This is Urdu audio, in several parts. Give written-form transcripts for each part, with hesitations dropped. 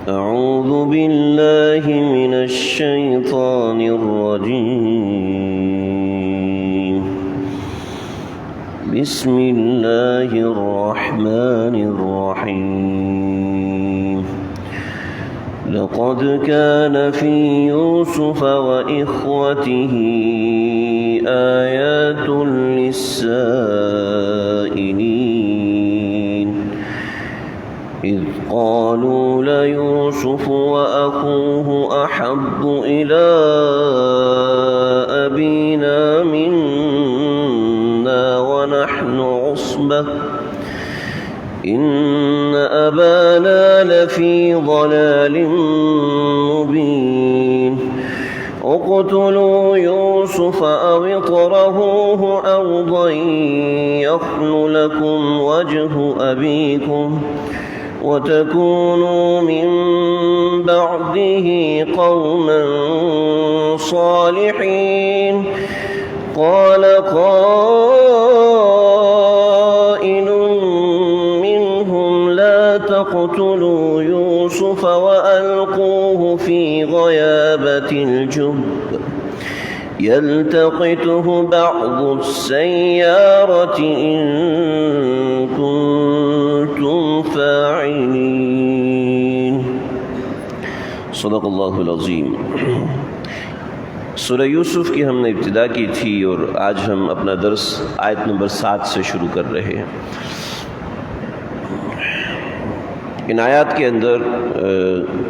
أعوذ بالله من الشيطان الرجيم. بسم الله الرحمن الرحيم. لقد كان في يوسف وإخوته آيات للسائلين إذ قالوا ليوسف وأخوه أحب إلى أبينا منا ونحن عصبة إن أبانا لفي ضلال مبين اقتلوا يوسف أو اطرحوه أرضا يخل لكم وجه أبيكم وتكونوا من بعده قوما صالحين. قال قائل منهم لا تقتلوا يوسف وألقوه في غيابة الجب يلتقطه بعض السيارة إن كنتم فاعلين. صدق اللہ العظیم. سورہ یوسف کی ہم نے ابتدا کی تھی اور آج ہم اپنا درس آیت نمبر 7 سے شروع کر رہے ہیں. ان آیات کے اندر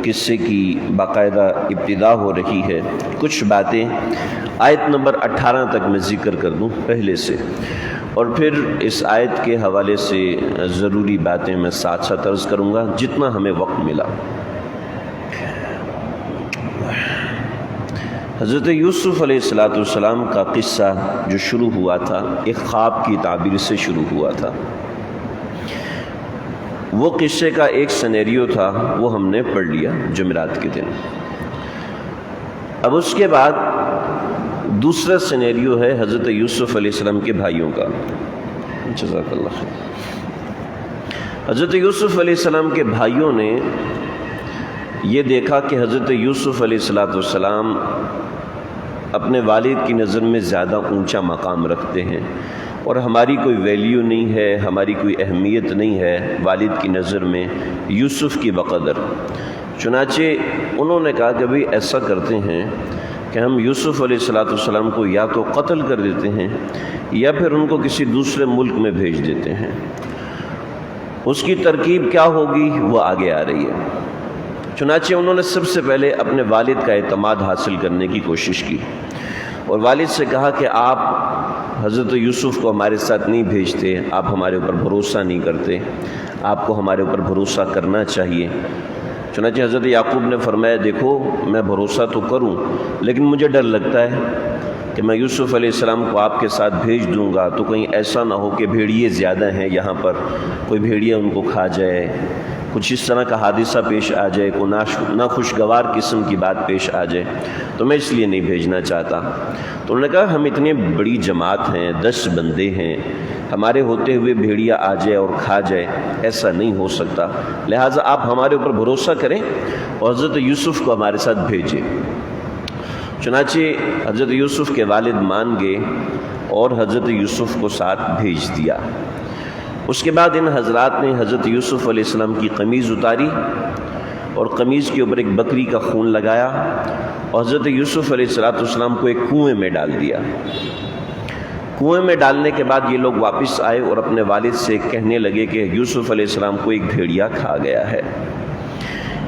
قصے کی باقاعدہ ابتدا ہو رہی ہے. کچھ باتیں آیت نمبر 18 تک میں ذکر کر دوں پہلے سے، اور پھر اس آیت کے حوالے سے ضروری باتیں میں ساتھ ساتھ عرض کروں گا جتنا ہمیں وقت ملا. حضرت یوسف علیہ السلام کا قصہ جو شروع ہوا تھا ایک خواب کی تعبیر سے شروع ہوا تھا. وہ قصے کا ایک سینیریو تھا، وہ ہم نے پڑھ لیا جمعرات کے دن. اب اس کے بعد دوسرا سینیریو ہے حضرت یوسف علیہ السلام کے بھائیوں کا. جزاک اللہ خیر. حضرت یوسف علیہ السلام کے بھائیوں نے یہ دیکھا کہ حضرت یوسف علیہ السلام اپنے والد کی نظر میں زیادہ اونچا مقام رکھتے ہیں اور ہماری کوئی ویلیو نہیں ہے، ہماری کوئی اہمیت نہیں ہے والد کی نظر میں یوسف کی بقدر. چنانچہ انہوں نے کہا کہ بھئی ایسا کرتے ہیں کہ ہم یوسف علیہ السلام کو یا تو قتل کر دیتے ہیں یا پھر ان کو کسی دوسرے ملک میں بھیج دیتے ہیں. اس کی ترکیب کیا ہوگی وہ آگے آ رہی ہے. چنانچہ انہوں نے سب سے پہلے اپنے والد کا اعتماد حاصل کرنے کی کوشش کی اور والد سے کہا کہ آپ حضرت یوسف کو ہمارے ساتھ نہیں بھیجتے، آپ ہمارے اوپر بھروسہ نہیں کرتے، آپ کو ہمارے اوپر بھروسہ کرنا چاہیے. چنانچہ حضرت یعقوب نے فرمایا دیکھو میں بھروسہ تو کروں لیکن مجھے ڈر لگتا ہے کہ میں یوسف علیہ السلام کو آپ کے ساتھ بھیج دوں گا تو کہیں ایسا نہ ہو کہ بھیڑیے زیادہ ہیں یہاں پر، کوئی بھیڑیا ان کو کھا جائے، کچھ اس طرح کا حادثہ پیش آ جائے، کوئی ناخوشگوار قسم کی بات پیش آ جائے، تو میں اس لیے نہیں بھیجنا چاہتا. تو انہوں نے کہا ہم اتنی بڑی جماعت ہیں، 10 بندے ہیں، ہمارے ہوتے ہوئے بھیڑیا آ جائے اور کھا جائے، ایسا نہیں ہو سکتا، لہٰذا آپ ہمارے اوپر بھروسہ کریں اور حضرت یوسف کو ہمارے ساتھ بھیجیں. چنانچہ حضرت یوسف کے والد مان گئے اور حضرت یوسف کو ساتھ بھیج دیا. اس کے بعد ان حضرات نے حضرت یوسف علیہ السلام کی قمیض اتاری اور قمیض کے اوپر ایک بکری کا خون لگایا اور حضرت یوسف علیہ السلام کو ایک کنویں میں ڈال دیا. کنویں میں ڈالنے کے بعد یہ لوگ واپس آئے اور اپنے والد سے کہنے لگے کہ یوسف علیہ السلام کو ایک بھیڑیا کھا گیا ہے.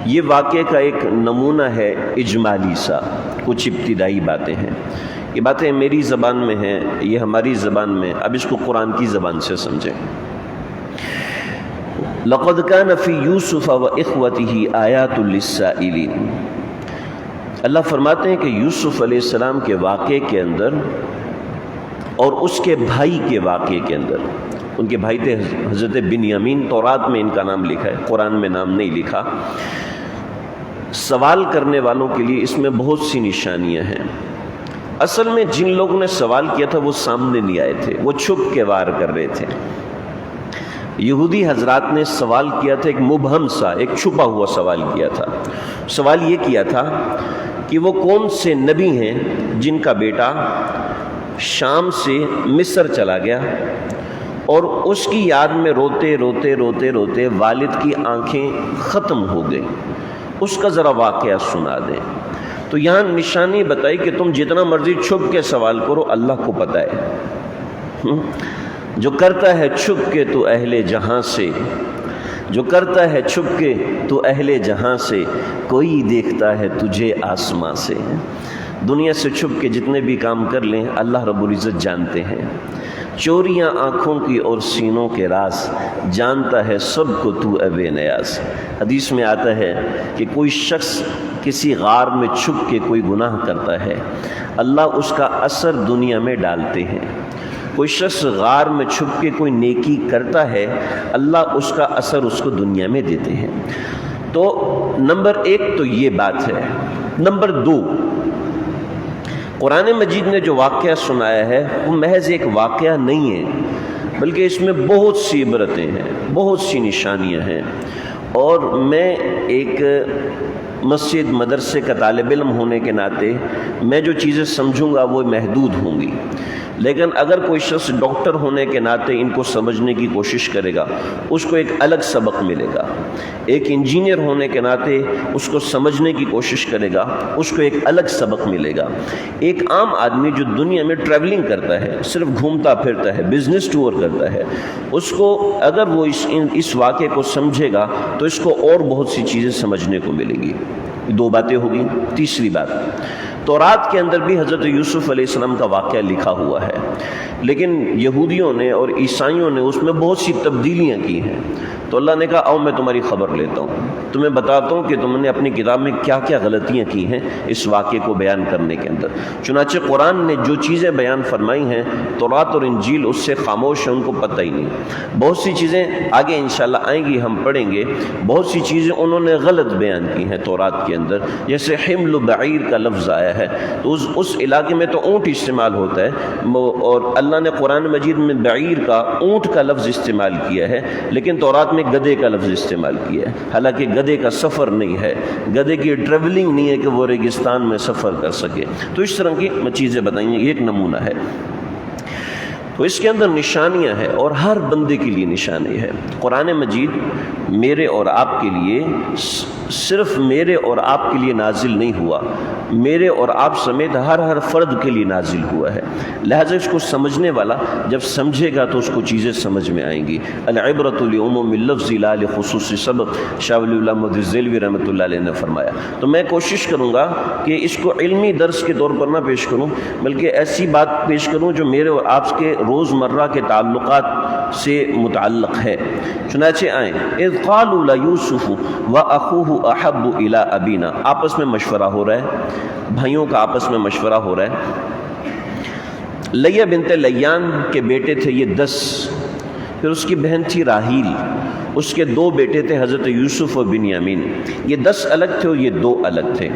یہ واقعے کا ایک نمونہ ہے اجمالی سا، کچھ ابتدائی باتیں ہیں. یہ باتیں میری زبان میں ہیں، یہ ہماری زبان میں، اب اس کو قرآن کی زبان سے سمجھیں. لقد كان في يوسف واخوته آیات للسائلین. اللہ فرماتے ہیں کہ یوسف علیہ السلام کے واقعے کے اندر اور اس کے بھائی کے واقعے کے اندر ان کے بھائی تھے حضرت بنیامین، تورات میں ان کا نام لکھا ہے، قرآن میں نام نہیں لکھا۔ سوال کرنے والوں کے لیے اس میں بہت سی نشانیاں ہیں۔ اصل میں جن لوگوں نے سوال کیا تھا وہ سامنے نہیں آئے تھے، وہ چھپ کے وار کر رہے تھے۔ یہودی حضرات نے سوال کیا تھا، ایک مبہم سا، ایک چھپا ہوا سوال کیا تھا۔ سوال یہ کیا تھا کہ وہ کون سے نبی ہیں جن کا بیٹا شام سے مصر چلا گیا اور اس کی یاد میں روتے روتے روتے روتے والد کی آنکھیں ختم ہو گئی، اس کا ذرا واقعہ سنا دیں۔ تو یہاں نشانی بتائی کہ تم جتنا مرضی چھپ کے سوال کرو، اللہ کو پتہ ہے۔ جو کرتا ہے چھپ کے تو اہل جہاں سے، جو کرتا ہے چھپ کے تو اہل جہاں سے، کوئی دیکھتا ہے تجھے آسماں سے۔ دنیا سے چھپ کے جتنے بھی کام کر لیں اللہ رب العزت جانتے ہیں۔ چوریاں آنکھوں کی اور سینوں کے راز، جانتا ہے سب کو تو اب نیاز۔ حدیث میں آتا ہے کہ کوئی شخص کسی غار میں چھپ کے کوئی گناہ کرتا ہے، اللہ اس کا اثر دنیا میں ڈالتے ہیں۔ کوئی شخص غار میں چھپ کے کوئی نیکی کرتا ہے، اللہ اس کا اثر اس کو دنیا میں دیتے ہیں۔ تو نمبر 1 تو یہ بات ہے۔ نمبر 2، قرآن مجید نے جو واقعہ سنایا ہے وہ محض ایک واقعہ نہیں ہے، بلکہ اس میں بہت سی عبرتیں ہیں، بہت سی نشانیاں ہیں۔ اور میں ایک مسجد مدرسے کا طالب علم ہونے کے ناطے میں جو چیزیں سمجھوں گا وہ محدود ہوں گی، لیکن اگر کوئی شخص ڈاکٹر ہونے کے ناطے ان کو سمجھنے کی کوشش کرے گا اس کو ایک الگ سبق ملے گا، ایک انجینئر ہونے کے ناطے اس کو سمجھنے کی کوشش کرے گا اس کو ایک الگ سبق ملے گا۔ ایک عام آدمی جو دنیا میں ٹریولنگ کرتا ہے، صرف گھومتا پھرتا ہے، بزنس ٹور کرتا ہے، اس کو اگر وہ اس واقعے کو سمجھے گا تو اس کو اور بہت سی چیزیں سمجھنے کو ملیں گی۔ 2 باتیں ہوگی۔ تیسری بات، تورات کے اندر بھی حضرت یوسف علیہ السلام کا واقعہ لکھا ہوا ہے، لیکن یہودیوں نے اور عیسائیوں نے اس میں بہت سی تبدیلیاں کی ہیں۔ تو اللہ نے کہا آؤ میں تمہاری خبر لیتا ہوں، تمہیں بتاتا ہوں کہ تم نے اپنی کتاب میں کیا کیا غلطیاں کی ہیں اس واقعے کو بیان کرنے کے اندر۔ چنانچہ قرآن نے جو چیزیں بیان فرمائی ہیں تورات اور انجیل اس سے خاموش ہیں، ان کو پتہ ہی نہیں۔ بہت سی چیزیں آگے انشاءاللہ آئیں گی، ہم پڑھیں گے، بہت سی چیزیں انہوں نے غلط بیان کی ہیں تورات کے اندر، جیسے حمل بعیر کا لفظ آیا ہے تو اس علاقے میں تو اونٹ استعمال ہوتا ہے، اور اللہ نے قرآن مجید میں بعیر کا، اونٹ کا لفظ استعمال کیا ہے، لیکن تورات میں گدھے کا لفظ استعمال کیا ہے، حالانکہ گدھے کا سفر نہیں ہے، گدھے کی ٹریولنگ نہیں ہے کہ وہ ریگستان میں سفر کر سکے۔ تو اس طرح کی چیزیں بتائیں، یہ ایک نمونہ ہے۔ تو اس کے اندر نشانیاں ہیں اور ہر بندے کے لیے نشانی ہے۔ قرآن مجید میرے اور آپ کے لیے، صرف میرے اور آپ کے لیے نازل نہیں ہوا، میرے اور آپ سمیت ہر فرد کے لیے نازل ہوا ہے، لہذا اس کو سمجھنے والا جب سمجھے گا تو اس کو چیزیں سمجھ میں آئیں گی۔ العبرۃ لعموم اللفظ لا لخصوص سبب، شاہ ولی اللہ مدذلوی رحمۃ اللہ علیہ نے فرمایا۔ تو میں کوشش کروں گا کہ اس کو علمی درس کے طور پر نہ پیش کروں، بلکہ ایسی بات پیش کروں جو میرے اور آپ کے روزمرہ کے تعلقات سے متعلق ہے۔ چنانچہ آئیں، اذ قالوا لیوسف واخوہ احب الی ابینا، آپس میں مشورہ ہو رہا ہے، بھائیوں کا آپس میں مشورہ ہو رہا ہے۔ لیہ بنت لیان کے بیٹے تھے یہ 10، پھر اس کی بہن تھی راہیل، اس کے 2 بیٹے تھے حضرت یوسف و بنیامین، یہ 10 الگ تھے اور یہ 2 الگ تھے۔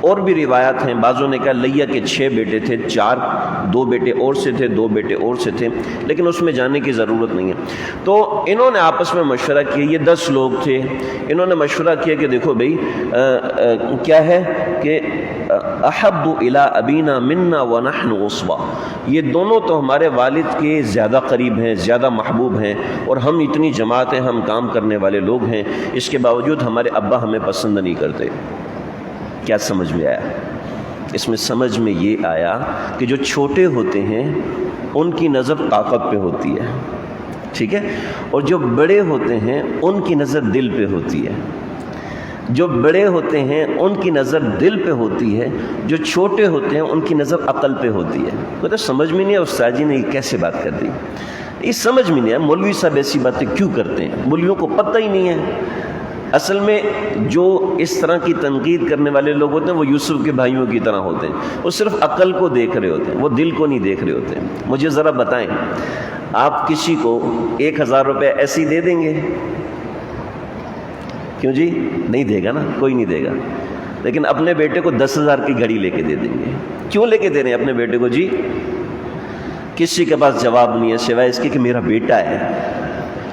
اور بھی روایات ہیں، بعضوں نے کہا لیہ کے 6 بیٹے تھے، 2 بیٹے اور سے تھے، 2 بیٹے اور سے تھے، لیکن اس میں جانے کی ضرورت نہیں ہے۔ تو انہوں نے آپس میں مشورہ کیا، یہ 10 لوگ تھے، انہوں نے مشورہ کیا کہ دیکھو بھئی کیا ہے کہ احب الی ابینا منا ونحن عصبہ، یہ دونوں تو ہمارے والد کے زیادہ قریب ہیں، زیادہ محبوب ہیں، اور ہم اتنی جماعت ہیں، ہم کام کرنے والے لوگ ہیں، اس کے باوجود ہمارے ابا ہمیں پسند نہیں کرتے۔ کیا سمجھ میں آیا؟ اس میں سمجھ میں یہ آیا کہ جو چھوٹے ہوتے ہیں ان کی نظر طاقت پہ ہوتی ہے، ٹھیک ہے، اور جو بڑے ہوتے ہیں ان کی نظر دل پہ ہوتی ہے۔ جو بڑے ہوتے ہیں ان کی نظر دل پہ ہوتی ہے، جو چھوٹے ہوتے ہیں ان کی نظر عقل پہ ہوتی ہے۔ مطلب سمجھ میں نہیں ہے استاد جی نے یہ کیسے بات کر دی، یہ سمجھ میں نہیں ہے، مولوی صاحب ایسی باتیں کیوں کرتے ہیں، مولویوں کو پتہ ہی نہیں ہے، اصل میں جو اس طرح کی تنقید کرنے والے لوگ ہوتے ہیں وہ یوسف کے بھائیوں کی طرح ہوتے ہیں، وہ صرف عقل کو دیکھ رہے ہوتے ہیں، وہ دل کو نہیں دیکھ رہے ہوتے ہیں۔ مجھے ذرا بتائیں، آپ کسی کو 1000 روپے ایسے ہی دے دیں گے؟ کیوں جی؟ نہیں دے گا نا، کوئی نہیں دے گا۔ لیکن اپنے بیٹے کو 10,000 کی گھڑی لے کے دے دیں گے۔ کیوں لے کے دے رہے ہیں اپنے بیٹے کو جی؟ کسی کے پاس جواب نہیں ہے سوائے اس کے کہ میرا بیٹا ہے،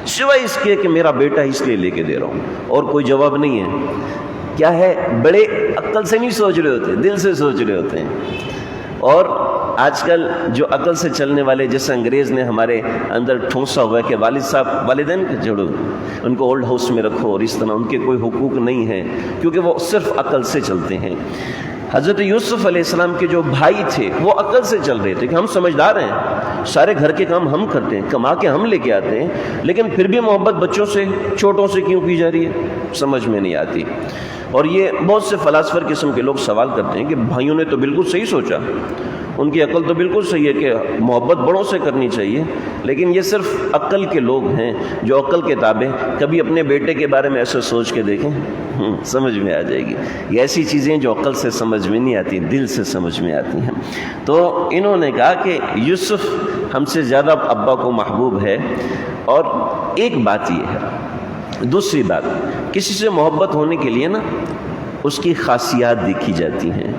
سوائے اس کے کہ میرا بیٹا اس لیے لے کے دے رہا ہوں، اور کوئی جواب نہیں ہے۔ کیا ہے؟ بڑے عقل سے نہیں سوچ رہے ہوتے، دل سے سوچ رہے ہوتے ہیں۔ اور آج کل جو عقل سے چلنے والے، جیسے انگریز نے ہمارے اندر ٹھونسا ہوا ہے کہ والد صاحب والدین کے چھوڑو، ان کو اولڈ ہاؤس میں رکھو، اور اس طرح ان کے کوئی حقوق نہیں ہیں، کیونکہ وہ صرف عقل سے چلتے ہیں۔ حضرت یوسف علیہ السلام کے جو بھائی تھے وہ عقل سے چل رہے تھے کہ ہم سمجھدار ہیں، سارے گھر کے کام ہم کرتے ہیں، کما کے ہم لے کے آتے ہیں، لیکن پھر بھی محبت بچوں سے، چھوٹوں سے کیوں کی جا رہی ہے؟ سمجھ میں نہیں آتی۔ اور یہ بہت سے فلاسفر قسم کے لوگ سوال کرتے ہیں کہ بھائیوں نے تو بالکل صحیح سوچا، ان کی عقل تو بالکل صحیح ہے کہ محبت بڑوں سے کرنی چاہیے، لیکن یہ صرف عقل کے لوگ ہیں جو عقل کے تابع۔ کبھی اپنے بیٹے کے بارے میں ایسے سوچ کے دیکھیں، سمجھ میں آ جائے گی۔ یہ ایسی چیزیں جو عقل سے سمجھ میں نہیں آتی، دل سے سمجھ میں آتی ہیں۔ تو انہوں نے کہا کہ یوسف ہم سے زیادہ ابا کو محبوب ہے۔ اور ایک بات یہ ہے، دوسری بات، کسی سے محبت ہونے کے لیے نا اس کی خاصیات دیکھی جاتی ہیں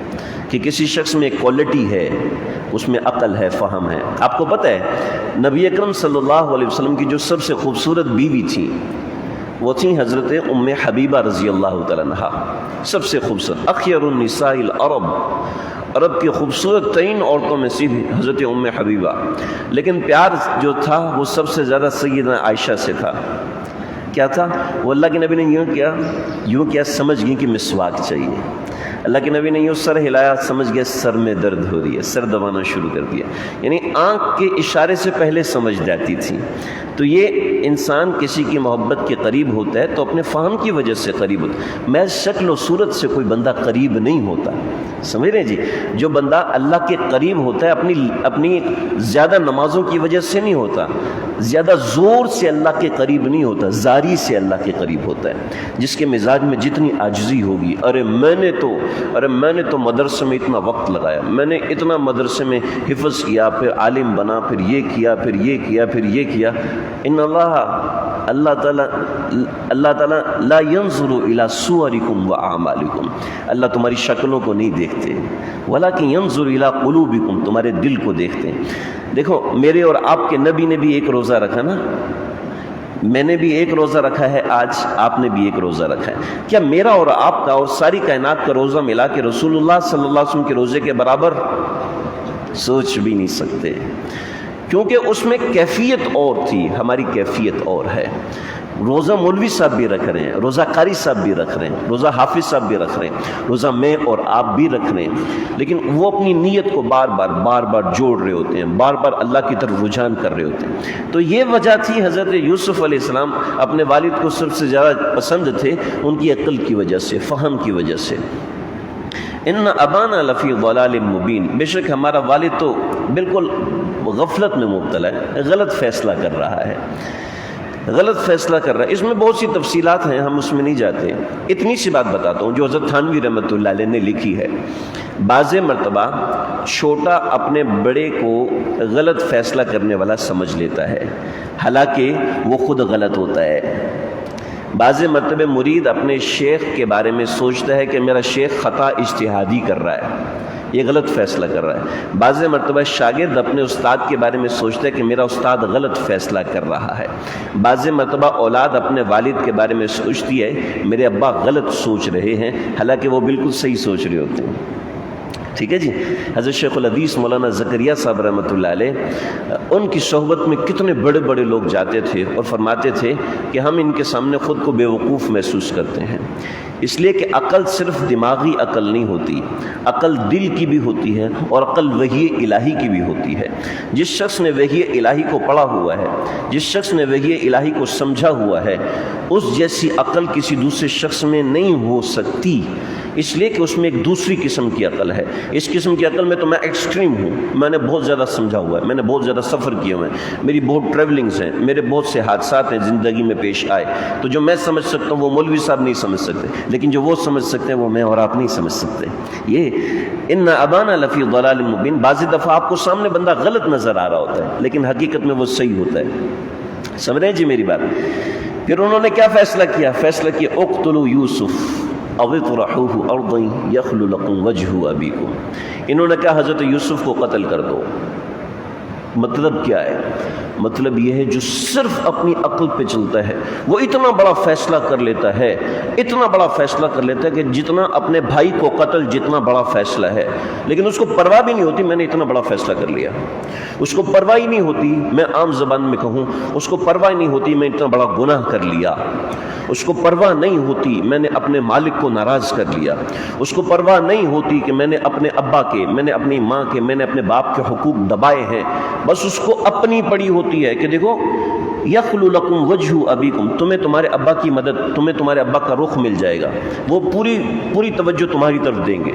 کہ کسی شخص میں ایک کوالٹی ہے، اس میں عقل ہے، فہم ہے۔ آپ کو پتہ ہے نبی اکرم صلی اللہ علیہ وسلم کی جو سب سے خوبصورت بیوی تھی وہ تھیں حضرت ام حبیبہ رضی اللہ تعالیٰ عنہا، سب سے خوبصورت، اخیر النساء العرب، عرب کی خوبصورت ترین عورتوں میں سے حضرت ام حبیبہ۔ لیکن پیار جو تھا وہ سب سے زیادہ سیدنا عائشہ سے تھا۔ کیا تھا؟ وہ اللہ کے نبی نے یوں کیا سمجھ گئی کہ مسواک چاہیے، اللہ کے نبی نے یوں سر ہلایا، سمجھ گیا سر میں درد ہو رہی ہے، سر دبانا شروع کر دیا، یعنی آنکھ کے اشارے سے پہلے سمجھ جاتی تھی۔ تو یہ انسان کسی کی محبت کے قریب ہوتا ہے تو اپنے فہم کی وجہ سے قریب ہوتا ہے، محض شکل و صورت سے کوئی بندہ قریب نہیں ہوتا، سمجھ رہے ہیں جی؟ جو بندہ اللہ کے قریب ہوتا ہے اپنی زیادہ نمازوں کی وجہ سے نہیں ہوتا، زیادہ زور سے اللہ کے قریب نہیں ہوتا، زاری سے اللہ کے قریب ہوتا ہے، جس کے مزاج میں جتنی عاجزی ہوگی، ارے میں نے تو مدرسے میں اتنا وقت لگایا، میں نے اتنا مدرسے میں حفظ کیا، پھر عالم بنا، پھر یہ کیا، پھر یہ کیا، پھر یہ کیا۔ ان اللہ تعالیٰ لا ينظر الى صورکم واعمالکم، اللہ تمہاری شکلوں کو نہیں دیکھتے، ولکن ينظر الى قلوبکم، تمہارے دل کو دیکھتے ہیں۔ دیکھو میرے اور آپ کے نبی نے بھی ایک روزہ رکھا نا، میں نے بھی ایک روزہ رکھا ہے، آج آپ نے بھی ایک روزہ رکھا ہے۔ کیا میرا اور آپ کا اور ساری کائنات کا روزہ ملا کے رسول اللہ صلی اللہ علیہ وسلم کے روزے کے برابر؟ سوچ بھی نہیں سکتے، کیونکہ اس میں کیفیت اور تھی، ہماری کیفیت اور ہے۔ روزہ مولوی صاحب بھی رکھ رہے ہیں، روزہ قاری صاحب بھی رکھ رہے ہیں، روزہ حافظ صاحب بھی رکھ رہے ہیں، روزہ میں اور آپ بھی رکھ رہے ہیں، لیکن وہ اپنی نیت کو بار بار جوڑ رہے ہوتے ہیں، بار بار اللہ کی طرف رجحان کر رہے ہوتے ہیں۔ تو یہ وجہ تھی حضرت یوسف علیہ السلام اپنے والد کو سب سے زیادہ پسند تھے، ان کی عقل کی وجہ سے، فہم کی وجہ سے۔ ان ابانا لفی ضلال مبین، بے شک ہمارا والد تو بالکل غفلت میں مبتلا ہے، غلط فیصلہ کر رہا ہے، غلط فیصلہ کر رہا ہے۔ اس میں بہت سی تفصیلات ہیں، ہم اس میں نہیں جاتے، اتنی سی بات بتاتا ہوں جو حضرت تھانوی رحمۃ اللہ علیہ نے لکھی ہے۔ بعض مرتبہ چھوٹا اپنے بڑے کو غلط فیصلہ کرنے والا سمجھ لیتا ہے، حالانکہ وہ خود غلط ہوتا ہے۔ بعض مرتبہ مرید اپنے شیخ کے بارے میں سوچتا ہے کہ میرا شیخ خطا اجتہادی کر رہا ہے، یہ غلط فیصلہ کر رہا ہے۔ بعض مرتبہ شاگرد اپنے استاد کے بارے میں سوچتا ہے کہ میرا استاد غلط فیصلہ کر رہا ہے۔ بعض مرتبہ اولاد اپنے والد کے بارے میں سوچتی ہے میرے ابا غلط سوچ رہے ہیں، حالانکہ وہ بالکل صحیح سوچ رہے ہوتے ہیں۔ ٹھیک ہے جی؟ حضرت شیخ الحدیث مولانا زکریا صاحب رحمۃ اللہ علیہ، ان کی صحبت میں کتنے بڑے بڑے لوگ جاتے تھے اور فرماتے تھے کہ ہم ان کے سامنے خود کو بے وقوف محسوس کرتے ہیں۔ اس لیے کہ عقل صرف دماغی عقل نہیں ہوتی، عقل دل کی بھی ہوتی ہے اور عقل وحی الہی کی بھی ہوتی ہے۔ جس شخص نے وحی الہی کو پڑھا ہوا ہے، جس شخص نے وحی الہی کو سمجھا ہوا ہے، اس جیسی عقل کسی دوسرے شخص میں نہیں ہو سکتی، اس لیے کہ اس میں ایک دوسری قسم کی عقل ہے۔ اس قسم کی عقل میں تو میں ایکسٹریم ہوں، میں نے بہت زیادہ سمجھا ہوا ہے، میں نے بہت زیادہ سفر کیے ہوئے ہیں، میری بہت ٹریولنگز ہیں، میرے بہت سے حادثات ہیں زندگی میں پیش آئے، تو جو میں سمجھ سکتا ہوں وہ مولوی صاحب نہیں سمجھ سکتے، لیکن جو وہ سمجھ سکتے ہیں وہ میں اور آپ نہیں سمجھ سکتے۔ یہ ان ابانا لفی ضلال مبین، بعض دفعہ آپ کو سامنے بندہ غلط نظر آ رہا ہوتا ہے لیکن حقیقت میں وہ صحیح ہوتا ہے۔ سمجھ رہے ہیں جی میری بات؟ پھر انہوں نے کیا فیصلہ کیا؟ فیصلہ کیا اقتلوا یوسف او اطرحوه ارضا یخل لکم وجہ ابیکم، انہوں نے کہا حضرت یوسف کو قتل کر دو۔ مطلب کیا ہے؟ مطلب یہ ہے جو صرف اپنی عقل پہ چلتا ہے وہ اتنا بڑا فیصلہ کر لیتا ہے، اتنا بڑا فیصلہ کر لیتا ہے کہ جتنا اپنے بھائی کو قتل جتنا بڑا فیصلہ ہے، لیکن اس کو پرواہ بھی نہیں ہوتی میں نے اتنا بڑا فیصلہ کر لیا، اس کو پرواہ ہی نہیں ہوتی، میں عام زبان میں کہوں اس کو پرواہ نہیں ہوتی میں اتنا بڑا گناہ کر لیا، اس کو پرواہ نہیں ہوتی میں نے اپنے مالک کو ناراض کر لیا، اس کو پرواہ نہیں ہوتی کہ میں نے اپنے ابا کے، میں نے اپنی ماں کے، میں نے اپنے باپ کے حقوق دبائے ہیں، بس اس کو اپنی پڑی ہوتی ہے کہ دیکھو یخلو لکم وجہ ابیکم، تمہیں تمہارے ابا کی مدد، تمہیں تمہارے ابا کا رخ مل جائے گا، وہ پوری توجہ تمہاری طرف دیں گے۔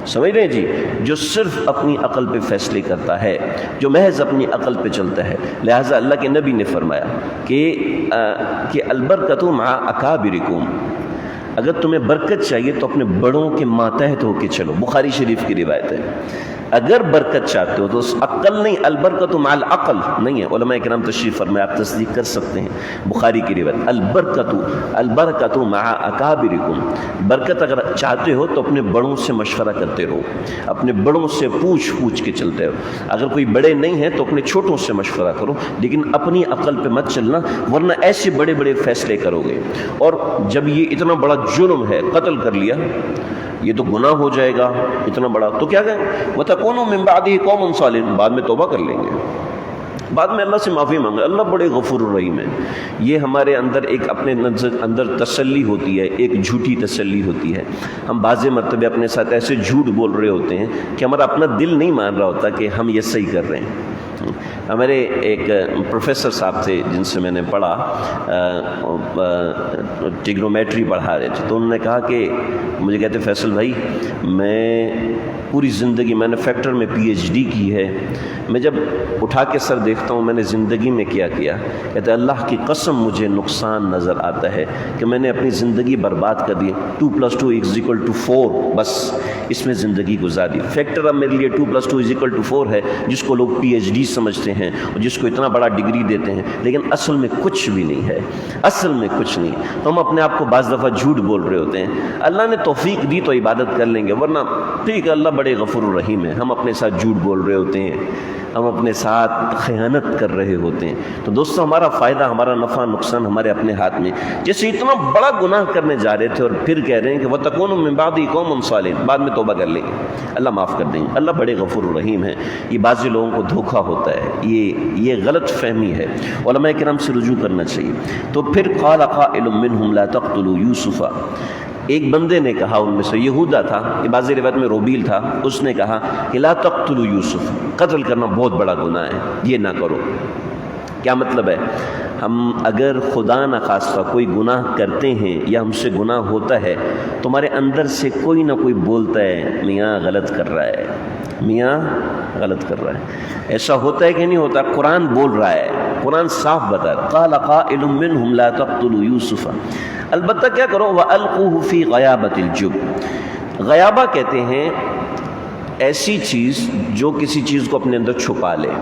سمجھ رہے ہیں جی؟ جو صرف اپنی عقل پہ فیصلے کرتا ہے، جو محض اپنی عقل پہ چلتا ہے، لہٰذا اللہ کے نبی نے فرمایا کہ البرکۃ مع اکابرکم، اگر تمہیں برکت چاہیے تو اپنے بڑوں کے ماتحت ہو کے چلو، بخاری شریف کی روایت ہے۔ اگر برکت چاہتے ہو تو عقل نہیں، البرکۃ مع العقل نہیں ہے، علماء کرام تشریف فرمائے، آپ تصدیق کر سکتے ہیں، بخاری کی روایت، البرکۃ مع اکابرکم، برکت اگر چاہتے ہو تو اپنے بڑوں سے مشورہ کرتے رہو، اپنے بڑوں سے پوچھ کے چلتے رہو، اگر کوئی بڑے نہیں ہیں تو اپنے چھوٹوں سے مشورہ کرو، لیکن اپنی عقل پہ مت چلنا، ورنہ ایسے بڑے بڑے فیصلے کرو گے، اور جب یہ اتنا بڑا جرم ہے، قتل کر لیا، یہ تو گناہ ہو جائے گا اتنا بڑا، تو کیا کہیں وَتَكُونُوا مِن بَعْدِهِ قَوْمٌ صَالِحُونَ، بعد میں توبہ کر لیں گے، بعد میں اللہ سے معافی مانگے، اللہ بڑے غفور الرحیم ہے۔ یہ ہمارے اندر ایک اپنے اندر تسلی ہوتی ہے، ایک جھوٹی تسلی ہوتی ہے، ہم بعض مرتبہ اپنے ساتھ ایسے جھوٹ بول رہے ہوتے ہیں کہ ہمارا اپنا دل نہیں مان رہا ہوتا کہ ہم یہ صحیح کر رہے ہیں۔ ہمارے ایک پروفیسر صاحب تھے جن سے میں نے پڑھا، ٹیگنومیٹری پڑھا رہے تھے، تو انہوں نے کہا کہ مجھے کہتے فیصل بھائی میں پوری زندگی مینوفیکچر میں پی ایچ ڈی کی ہے، میں جب اٹھا کے سر دیکھتا ہوں میں نے زندگی میں کیا کیا، کہتے اللہ کی قسم مجھے نقصان نظر آتا ہے کہ میں نے اپنی زندگی برباد کر دی، 2+2=4، بس اس میں زندگی گزار دی۔ فیکٹر اب میرے لیے 2+2=4 ہے، جس کو لوگ پی ایچ ڈی سمجھتے ہیں اور جس کو اتنا بڑا ڈگری دیتے ہیں، لیکن اصل میں کچھ بھی نہیں ہے، اصل میں کچھ نہیں۔ تو ہم اپنے آپ کو بعض دفعہ جھوٹ بول رہے ہوتے ہیں، اللہ نے توفیق دی تو عبادت کر لیں گے، ورنہ ٹھیک ہے اللہ بڑے غفور الرحیم ہے، ہم اپنے ساتھ جھوٹ بول رہے ہوتے ہیں، ہم اپنے ساتھ خیانت کر رہے ہوتے ہیں۔ تو دوستو ہمارا فائدہ، ہمارا نفع نقصان ہمارے اپنے ہاتھ میں، جیسے اتنا بڑا گناہ کرنے جا رہے تھے اور پھر کہہ رہے ہیں کہ وَتَكُونُوا مِن بَعْدِهِ قَوْمٌ صَالِحُونَ، بعد میں توبہ کر لیں گے، اللہ معاف کر دیں گے، اللہ بڑے غفور الرحیم ہے۔ یہ بعض لوگوں کو دھوکہ ہوتا ہے، یہ غلط فہمی ہے، علماء کرام سے رجوع کرنا چاہیے۔ تو پھر قَالَ قَائِلٌ مِّنْهُمْ لَا تَقْتُلُوا يُوسُفَ، ایک بندے نے کہا ان میں سے، یہودا تھا، یہ بعض روایت میں روبیل تھا، اس نے کہا کہ لا تقتلوا یوسف، قتل کرنا بہت بڑا گناہ ہے، یہ نہ کرو۔ کیا مطلب ہے؟ ہم اگر خدا نخواستہ کوئی گناہ کرتے ہیں یا ہم سے گناہ ہوتا ہے، تمہارے اندر سے کوئی نہ کوئی بولتا ہے میاں غلط کر رہا ہے، میاں غلط کر رہا ہے، ایسا ہوتا ہے کہ نہیں ہوتا؟ قرآن بول رہا ہے، قرآن صاف بتا رہا ہے، قال قائل منهم لا تقتلوا یوسف، البتہ کیا کرو وَأَلْقُوهُ فِي غَيَابَةِ الْجُبِّ، غیابہ کہتے ہیں ایسی چیز جو کسی چیز کو اپنے اندر چھپا لے،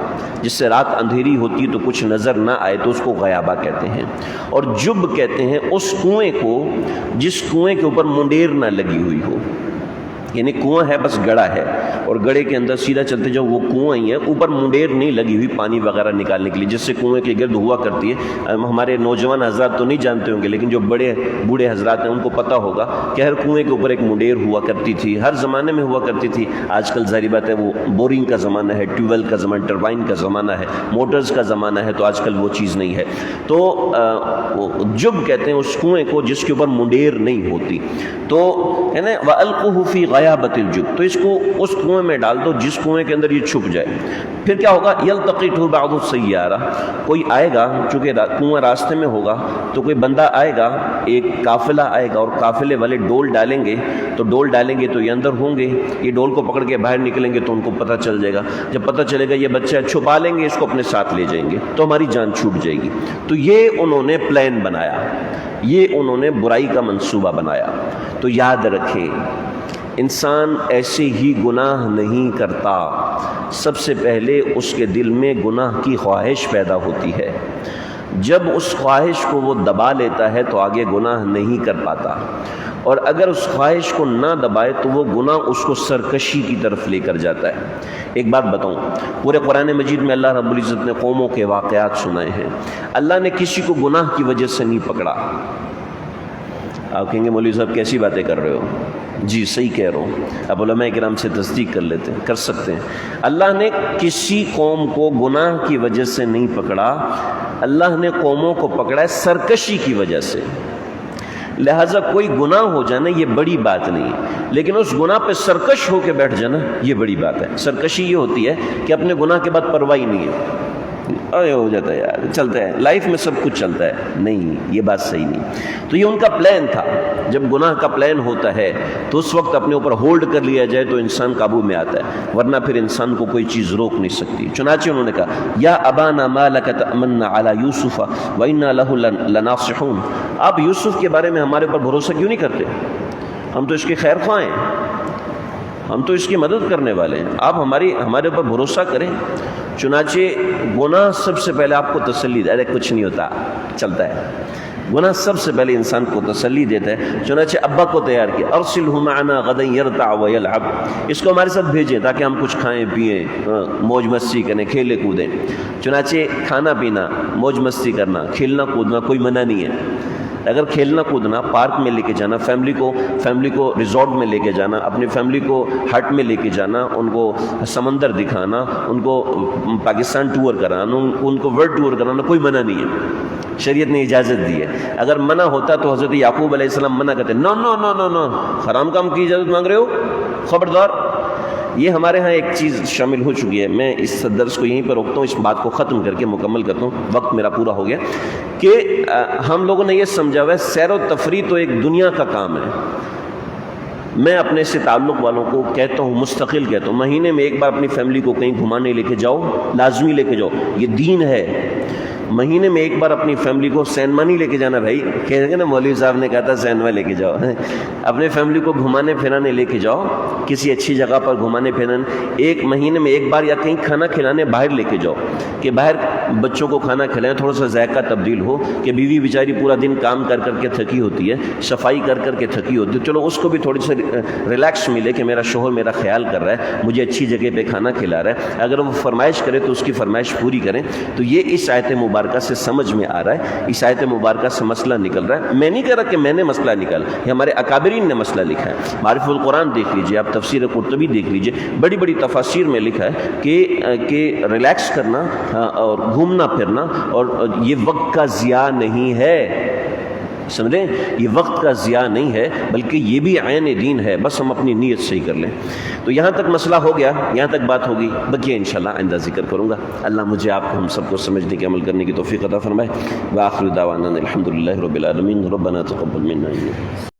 جس سے رات اندھیری ہوتی تو کچھ نظر نہ آئے تو اس کو غیابہ کہتے ہیں، اور جب کہتے ہیں اس کنویں کو جس کنویں کے اوپر منڈیر نہ لگی ہوئی ہو، یعنی کنواں ہے بس گڑھا ہے اور گڑھے کے اندر سیدھا چلتے جاؤ وہ کنواں ہی ہے, اوپر منڈیر نہیں لگی ہوئی پانی وغیرہ نکالنے کے لیے جس سے کنویں کے گرد ہوا کرتی ہے. ہمارے نوجوان حضرات تو نہیں جانتے ہوں گے لیکن جو بڑے بوڑھے حضرات ہیں ان کو پتہ ہوگا کہ ہر کنویں کے اوپر ایک منڈیر ہوا کرتی تھی, ہر زمانے میں ہوا کرتی تھی. آج کل ظاہر بات ہے وہ بورنگ کا زمانہ ہے, ٹیوب ویل کا زمانہ, ٹربائن کا زمانہ ہے, موٹرز کا زمانہ ہے, تو آج کل وہ چیز نہیں ہے. تو جب کہتے ہیں اس کنویں کو جس کے اوپر منڈیر نہیں ہوتی, تو ہے نا وَأَلْقُهُ فِي غَيَابَةِ الْجُبِّ, تو اس کو اس کنویں میں ڈال دو جس کنویں کے اندر یہ چھپ جائے. پھر کیا ہوگا, يَلْتَقِطُهُ بَعْضُ السَّيَّارَةِ, کوئی آئے گا چونکہ کنواں راستے میں ہوگا تو کوئی بندہ آئے گا, ایک قافلہ آئے گا اور قافلے والے ڈول ڈالیں گے, تو ڈول ڈالیں گے تو یہ اندر ہوں گے, یہ ڈول کو پکڑ کے باہر نکلیں گے تو ان کو پتہ چل جائے گا. جب پتہ چلے گا یہ بچہ چھپا لیں گے, اس کو اپنے ساتھ لے جائیں گے تو ہماری جان چھوٹ جائے گی. تو یہ انہوں نے پلان بنایا, یہ انہوں نے برائی کا منصوبہ بنایا. تو یاد رکھیں انسان ایسے ہی گناہ نہیں کرتا, سب سے پہلے اس کے دل میں گناہ کی خواہش پیدا ہوتی ہے. جب اس خواہش کو وہ دبا لیتا ہے تو آگے گناہ نہیں کر پاتا, اور اگر اس خواہش کو نہ دبائے تو وہ گناہ اس کو سرکشی کی طرف لے کر جاتا ہے. ایک بات بتاؤں, پورے قرآن مجید میں اللہ رب العزت نے قوموں کے واقعات سنائے ہیں. اللہ نے کسی کو گناہ کی وجہ سے نہیں پکڑا. آپ کہیں گے مولوی صاحب کیسی باتیں کر رہے ہو؟ جی صحیح کہہ رہا ہوں, اب علماء کرام سے تصدیق کر لیتے ہیں, کر سکتے ہیں. اللہ نے کسی قوم کو گناہ کی وجہ سے نہیں پکڑا, اللہ نے قوموں کو پکڑا ہے سرکشی کی وجہ سے. لہٰذا کوئی گناہ ہو جانا یہ بڑی بات نہیں, لیکن اس گناہ پہ سرکش ہو کے بیٹھ جانا یہ بڑی بات ہے. سرکشی یہ ہوتی ہے کہ اپنے گناہ کے بعد پرواہ نہیں ہے, ارے ہو جاتا ہے یار, چلتا ہے لائف میں سب کچھ چلتا ہے. نہیں, یہ بات صحیح نہیں. تو یہ ان کا پلان تھا. جب گناہ کا پلان ہوتا ہے تو اس وقت اپنے اوپر ہولڈ کر لیا جائے تو انسان قابو میں آتا ہے, ورنہ پھر انسان کو کوئی چیز روک نہیں سکتی. چنانچہ انہوں نے کہا یا ابانا ما لک تأمنا علی یوسف وانا له لناصحون, آپ یوسف کے بارے میں ہمارے اوپر بھروسہ کیوں نہیں کرتے؟ ہم تو اس کے خیر خواہ ہیں, ہم تو اس کی مدد کرنے والے ہیں, آپ ہمارے اوپر بھروسہ کریں. چنانچہ گناہ سب سے پہلے آپ کو تسلی دے, ارے کچھ نہیں ہوتا, چلتا ہے. گناہ سب سے پہلے انسان کو تسلی دیتا ہے. چنانچہ ابا کو تیار کیا, ارسلہ معنا غدا یرتع ویلعب, اس کو ہمارے ساتھ بھیجیں تاکہ ہم کچھ کھائیں پیئیں, موج مستی کریں, کھیلے کودیں. چنانچہ کھانا پینا, موج مستی کرنا, کھیلنا کودنا کوئی منع نہیں ہے. اگر کھیلنا کودنا, پارک میں لے کے جانا, فیملی کو ریزورٹ میں لے کے جانا, اپنی فیملی کو ہٹ میں لے کے جانا, ان کو سمندر دکھانا, ان کو پاکستان ٹور کرانا, ان کو ورلڈ ٹور کرانا, کوئی منع نہیں ہے. شریعت نے اجازت دی ہے. اگر منع ہوتا تو حضرت یعقوب علیہ السلام منع کرتے, نو نو نو نو نو, حرام کام کی اجازت مانگ رہے ہو, خبردار. یہ ہمارے ہاں ایک چیز شامل ہو چکی ہے. میں اس درس کو یہیں پر روکتا ہوں, اس بات کو ختم کر کے مکمل کرتا ہوں, وقت میرا پورا ہو گیا. کہ ہم لوگوں نے یہ سمجھا ہوا ہے سیر و تفریح تو ایک دنیا کا کام ہے. میں اپنے سے تعلق والوں کو کہتا ہوں, مستقل کہتا ہوں, مہینے میں ایک بار اپنی فیملی کو کہیں گھمانے لے کے جاؤ, لازمی لے کے جاؤ, یہ دین ہے. مہینے میں ایک بار اپنی فیملی کو سینما نہیں لے کے جانا بھائی, کہتے ہیں نا مولوی صاحب نے کہا تھا سینما لے کے جاؤ. اپنے فیملی کو گھمانے پھرانے لے کے جاؤ, کسی اچھی جگہ پر گھمانے پھرانے. ایک مہینے میں ایک بار یا کہیں کھانا کھلانے باہر لے کے جاؤ, کہ باہر بچوں کو کھانا کھلائیں, تھوڑا سا ذائقہ تبدیل ہو. کہ بیوی بیچاری پورا دن کام کر کر کے تھکی ہوتی ہے, صفائی کر کر کے تھکی ہوتی ہے, چلو اس کو بھی تھوڑی سی ریلیکس ملے کہ میرا شوہر میرا خیال کر رہا ہے, مجھے اچھی جگہ پہ کھانا کھلا رہا ہے. اگر وہ فرمائش کرے تو اس کی فرمائش پوری کریں. تو یہ اس آیت مبارکہ سے سمجھ میں آ رہا ہے, اس آیت مبارکہ سے مسئلہ نکل رہا ہے. میں نہیں کہہ رہا کہ میں نے مسئلہ نکالا, یہ ہمارے اکابرین نے مسئلہ لکھا ہے. معارف القرآن دیکھ لیجئے, آپ تفسیر قرطبی دیکھ لیجئے, بڑی بڑی تفاسیر میں لکھا ہے کہ ریلیکس کرنا اور گھومنا پھرنا اور یہ وقت کا ضیاع نہیں ہے. سمجھیں, یہ وقت کا ضیاع نہیں ہے بلکہ یہ بھی عین دین ہے, بس ہم اپنی نیت صحیح کر لیں. تو یہاں تک مسئلہ ہو گیا, یہاں تک بات ہوگی, بقیہ انشاءاللہ آئندہ ذکر کروں گا. اللہ مجھے آپ کو ہم سب کو سمجھنے کے عمل کرنے کی توفیق عطا فرمائے. وآخر دعوانا الحمدللہ رب العالمین. ربنا تقبل منا.